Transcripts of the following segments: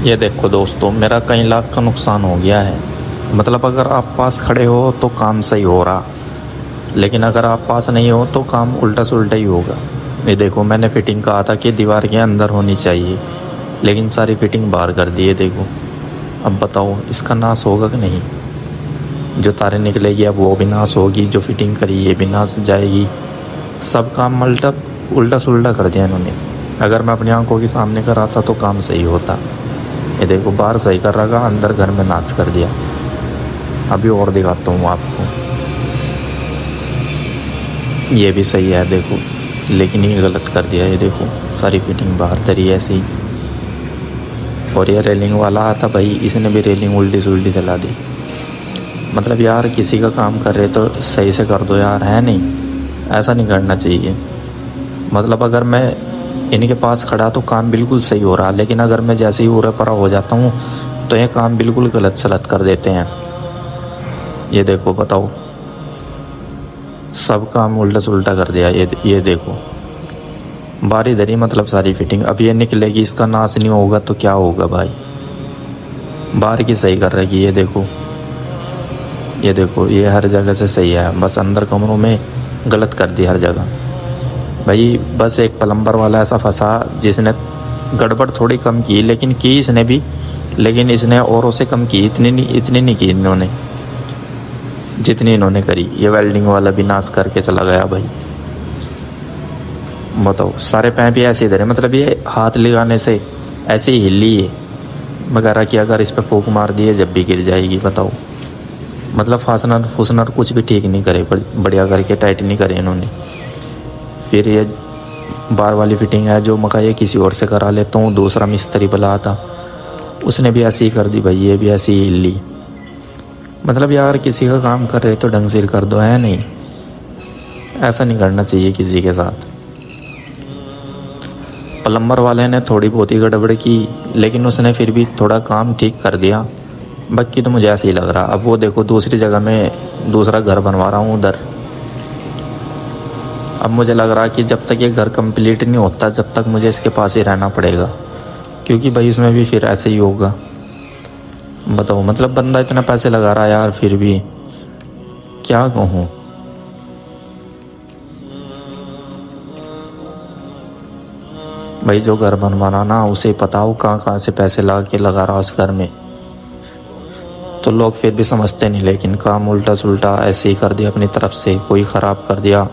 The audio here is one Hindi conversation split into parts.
ये देखो दोस्तों, मेरा कई लाख का नुकसान हो गया है। मतलब अगर आप पास खड़े हो तो काम सही हो रहा, लेकिन अगर आप पास नहीं हो तो काम उल्टा सुल्टा ही होगा। ये देखो, मैंने फिटिंग कहा था कि दीवार के अंदर होनी चाहिए, लेकिन सारी फिटिंग बाहर कर दी है। देखो, अब बताओ इसका नाश होगा कि नहीं। जो तारें निकलेगी अब वो भी नाश होगी, जो फिटिंग करी ये भी नाश जाएगी। सब काम उल्टा सुल्टा कर दिया इन्होंने। अगर मैं अपनी आंखों के सामने कराता तो काम सही होता। ये देखो, बाहर सही कर रखा, अंदर घर में नाश कर दिया। अभी और दिखाता हूँ आपको। ये भी सही है देखो, लेकिन ये गलत कर दिया। ये देखो, सारी फिटिंग बाहर धरी ऐसे ही। और ये रेलिंग वाला आता भाई, इसने भी रेलिंग उल्टी सुल्टी चला दी। मतलब यार, किसी का काम कर रहे तो सही से कर दो यार, है नहीं? ऐसा नहीं करना चाहिए। मतलब अगर मैं इनके पास खड़ा तो काम बिल्कुल सही हो रहा, लेकिन अगर मैं जैसे ही उरा परा हो जाता हूँ तो ये काम बिल्कुल गलत सलत कर देते हैं। ये देखो, बताओ, सब काम उल्टा सुल्टा कर दिया। ये देखो, बारी धरी, मतलब सारी फिटिंग। अब ये निकलेगी, इसका नाश नहीं होगा तो क्या होगा भाई। बाहर की सही कर रही है। ये देखो, ये हर जगह से सही है, बस अंदर कमरों में गलत कर दी हर जगह भाई। बस एक प्लम्बर वाला ऐसा फंसा जिसने गड़बड़ थोड़ी कम की, लेकिन की इसने भी, लेकिन इसने औरों से कम की। इतनी नहीं की इन्होंने जितनी इन्होंने करी। ये वेल्डिंग वाला भी नाश करके चला गया भाई। बताओ, सारे पैप ही ऐसे इधर है, मतलब ये हाथ लगाने से ऐसे ही हिली है वगैरह की। अगर इस पर फूंक मार दिए जब भी गिर जाएगी। बताओ, मतलब फासनर फुसनर कुछ भी ठीक नहीं करे, बढ़िया करके टाइट नहीं करे इन्होंने। फिर ये बार वाली फिटिंग है जो मका, ये किसी और से करा लेता हूँ। दूसरा मिस्त्री बुला था, उसने भी ऐसी ही कर दी भाई। ये भी ऐसी ही हिली। मतलब यार, किसी का काम कर रहे तो ढंग से कर दो, है नहीं? ऐसा नहीं करना चाहिए किसी के साथ। प्लम्बर वाले ने थोड़ी बहुत ही गड़बड़ की, लेकिन उसने फिर भी थोड़ा काम ठीक कर दिया। बाकी तो मुझे ऐसे ही लग रहा। अब वो देखो, दूसरी जगह में दूसरा घर बनवा रहा हूँ उधर। अब मुझे लग रहा कि जब तक ये घर कंप्लीट नहीं होता जब तक मुझे इसके पास ही रहना पड़ेगा, क्योंकि भाई इसमें भी फिर ऐसे ही होगा। बताओ, मतलब बंदा इतना पैसे लगा रहा है यार, फिर भी क्या कहूँ। भाई जो घर बनवाना ना, उसे पता हो कहाँ कहाँ से पैसे लगा रहा उस घर में। तो लोग फिर भी समझते नहीं, लेकिन काम उल्टा सुल्टा ऐसे ही कर दिया अपनी तरफ से। कोई ख़राब कर दिया,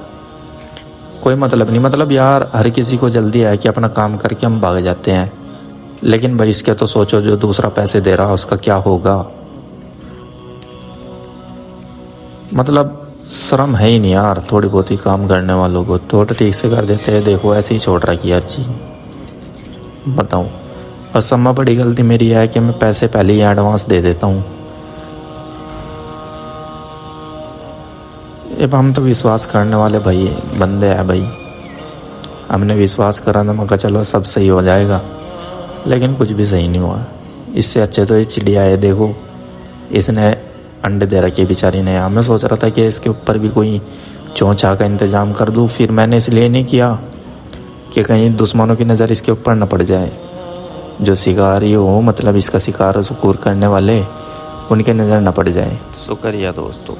कोई मतलब नहीं। मतलब यार, हर किसी को जल्दी है कि अपना काम करके हम भाग जाते हैं, लेकिन भाई इसके तो सोचो, जो दूसरा पैसे दे रहा उसका क्या होगा। मतलब शर्म है ही नहीं यार थोड़ी बहुत ही काम करने वालों को। थोड़ा ठीक से कर देते हैं। देखो, ऐसे ही छोड़ रखी हर चीज़। बताऊँ, और सबसे बड़ी गलती मेरी है कि मैं पैसे पहले ही एडवांस दे देता हूँ। अब हम तो विश्वास करने वाले भाई बंदे हैं भाई। हमने विश्वास करा तो मगर चलो सब सही हो जाएगा, लेकिन कुछ भी सही नहीं हुआ। इससे अच्छे तो ये चिड़िया है, देखो इसने अंडे दे रखे बेचारी ने। मैं सोच रहा था कि इसके ऊपर भी कोई चौंचा का इंतज़ाम कर दूँ। फिर मैंने इसलिए नहीं किया कि कहीं दुश्मनों की नज़र इसके ऊपर न पड़ जाए। जो शिकारी हो, मतलब इसका शिकार सुकूर करने वाले, उनके नज़र न पड़ जाए। शुक्रिया दोस्तों।